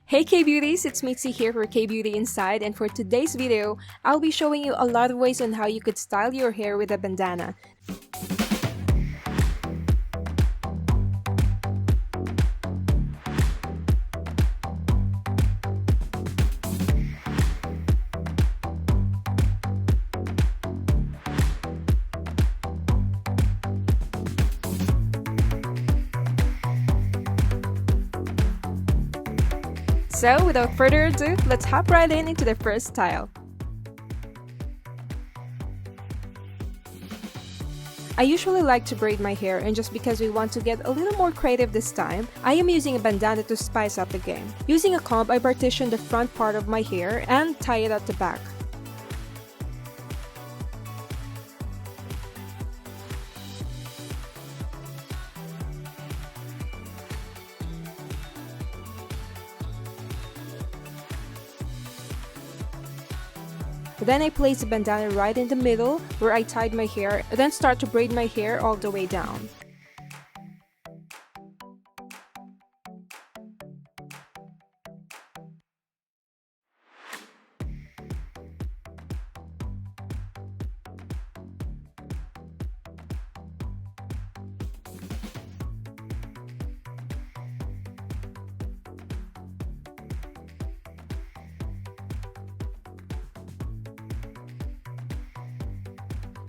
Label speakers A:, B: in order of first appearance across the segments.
A: Hey K-Beauties, it's Mitzi here for K-Beauty Inside, and for today's video, I'll be showing you a lot of ways on how you could style your hair with a bandana. So without further ado, let's hop right into the first style. I usually like to braid my hair, and just because we want to get a little more creative this time, I am using a bandana to spice up the game. Using a comb, I partition the front part of my hair and tie it at the back. Then I place the bandana right in the middle where I tied my hair, then start to braid my hair all the way down.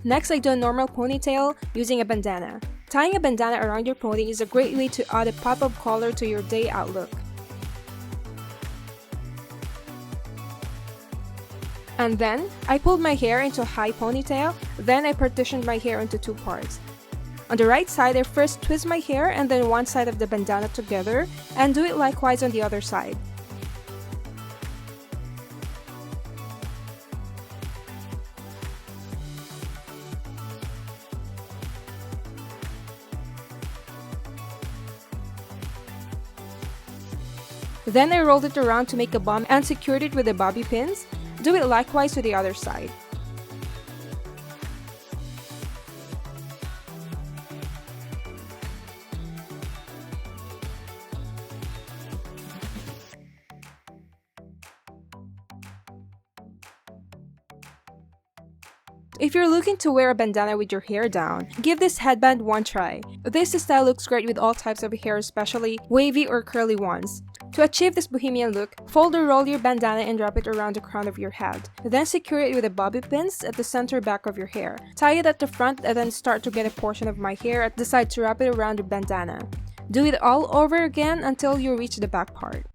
A: Next, I do a normal ponytail using a bandana. Tying a bandana around your pony is a great way to add a pop of color to your day outlook. And then, I pulled my hair into a high ponytail, then I partitioned my hair into two parts. On the right side, I first twist my hair and then one side of the bandana together, and do it likewise on the other side. Then I rolled it around to make a bun and secured it with the bobby pins. Do it likewise to the other side. If you're looking to wear a bandana with your hair down, give this headband one try. This style looks great with all types of hair, especially wavy or curly ones. To achieve this bohemian look, fold or roll your bandana and wrap it around the crown of your head. Then secure it with the bobby pins at the center back of your hair. Tie it at the front and then start to get a portion of my hair at the side to wrap it around the bandana. Do it all over again until you reach the back part.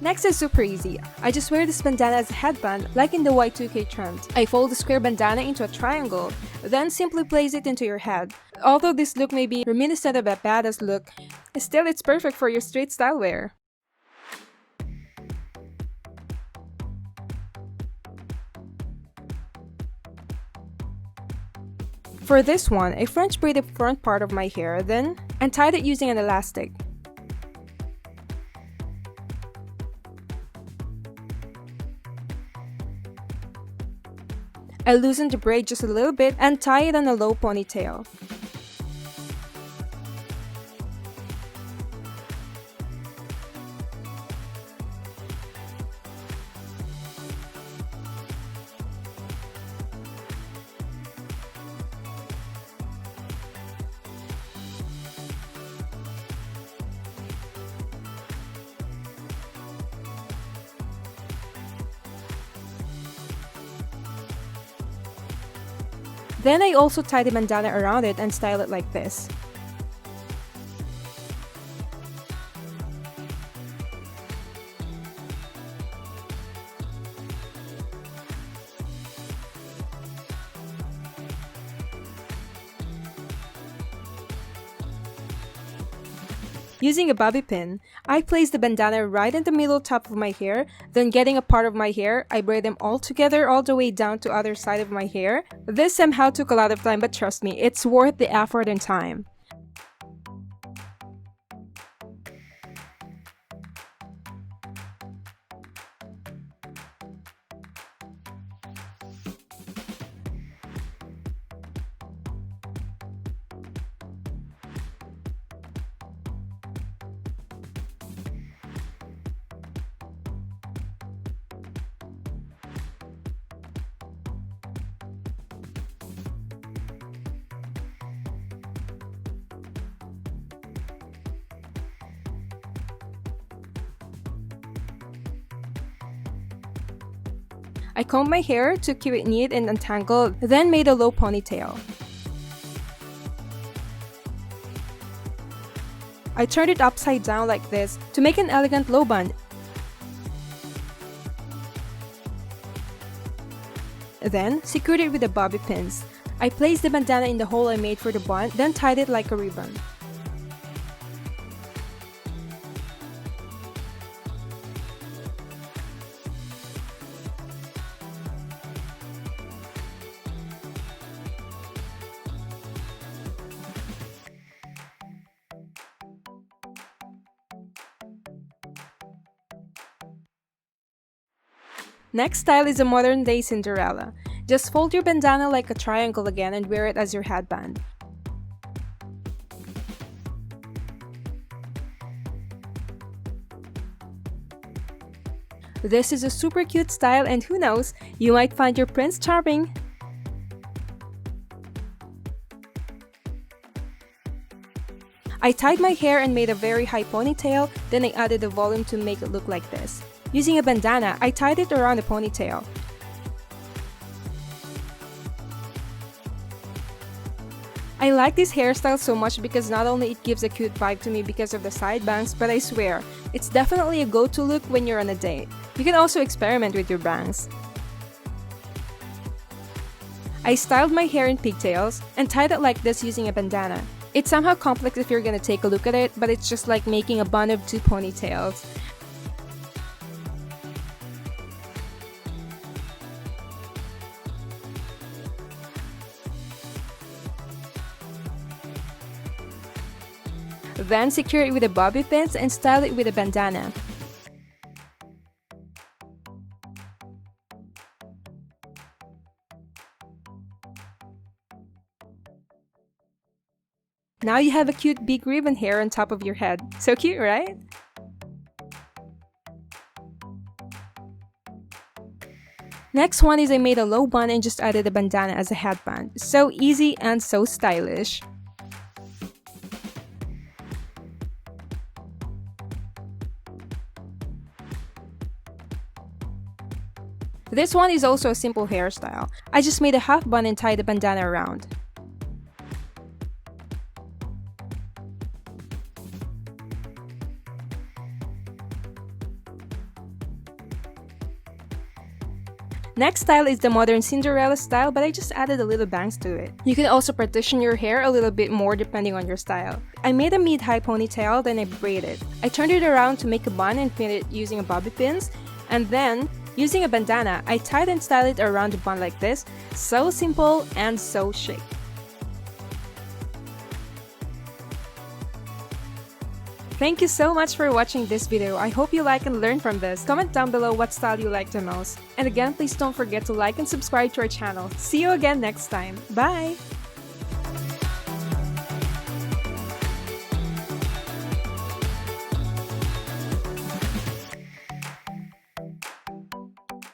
A: Next is super easy. I just wear this bandana as a headband like in the Y2K trend. I fold the square bandana into a triangle, then simply place it into your head. Although this look may be reminiscent of a badass look, still it's perfect for your street style wear. For this one, I French braid the front part of my hair then and tied it using an elastic. I loosen the braid just a little bit and tie it on a low ponytail. Then I also tie the bandana around it and style it like this. Using a bobby pin, I place the bandana right in the middle top of my hair, then getting a part of my hair, I braid them all together all the way down to other side of my hair. This somehow took a lot of time, but trust me, it's worth the effort and time. I combed my hair to keep it neat and untangled, then made a low ponytail. I turned it upside down like this to make an elegant low bun. Then, secured it with the bobby pins. I placed the bandana in the hole I made for the bun, then tied it like a ribbon. Next style is a modern-day Cinderella. Just fold your bandana like a triangle again and wear it as your headband. This is a super cute style, and who knows, you might find your prince charming! I tied my hair and made a very high ponytail, then I added the volume to make it look like this. Using a bandana, I tied it around the ponytail. I like this hairstyle so much because not only it gives a cute vibe to me because of the side bangs, but I swear, it's definitely a go-to look when you're on a date. You can also experiment with your bangs. I styled my hair in pigtails and tied it like this using a bandana. It's somehow complex if you're gonna take a look at it, but it's just like making a bun of two ponytails. Then secure it with the bobby pins and style it with a bandana. Now you have a cute big ribbon hair on top of your head. So cute, right? Next one is I made a low bun and just added a bandana as a headband. So easy and so stylish. This one is also a simple hairstyle. I just made a half bun and tied the bandana around. Next style is the modern Cinderella style, but I just added a little bangs to it. You can also partition your hair a little bit more depending on your style. I made a mid-high ponytail, then I braided. I turned it around to make a bun and pin it using a bobby pins, and then using a bandana, I tied and styled it around the bun like this. So simple and so chic. Thank you so much for watching this video. I hope you like and learn from this. Comment down below what style you like the most. And again, please don't forget to like and subscribe to our channel. See you again next time. Bye!